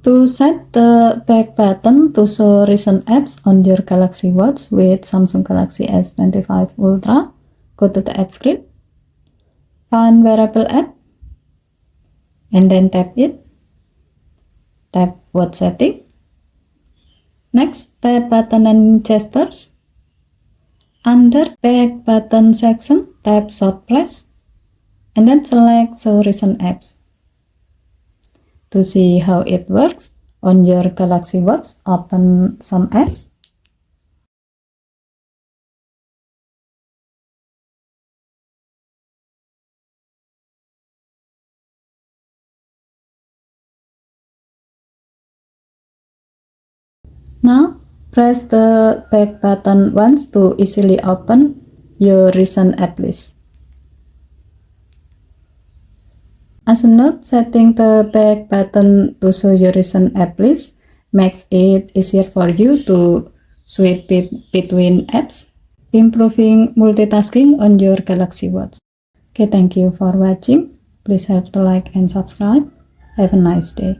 To set the back button to show recent apps on your Galaxy Watch with Samsung Galaxy S25 Ultra, go to the app screen, find wearable app, and then tap it. Tap watch setting. Next, tap button and gestures. Under back button section, tap short press, and then select show recent apps. To see how it works on your Galaxy Watch, open some apps. Now, press the back button once to easily open your recent app list. As a note, setting the back button to show your recent app list makes it easier for you to switch between apps, improving multitasking on your Galaxy Watch. Okay, thank you for watching. Please help to like and subscribe. Have a nice day.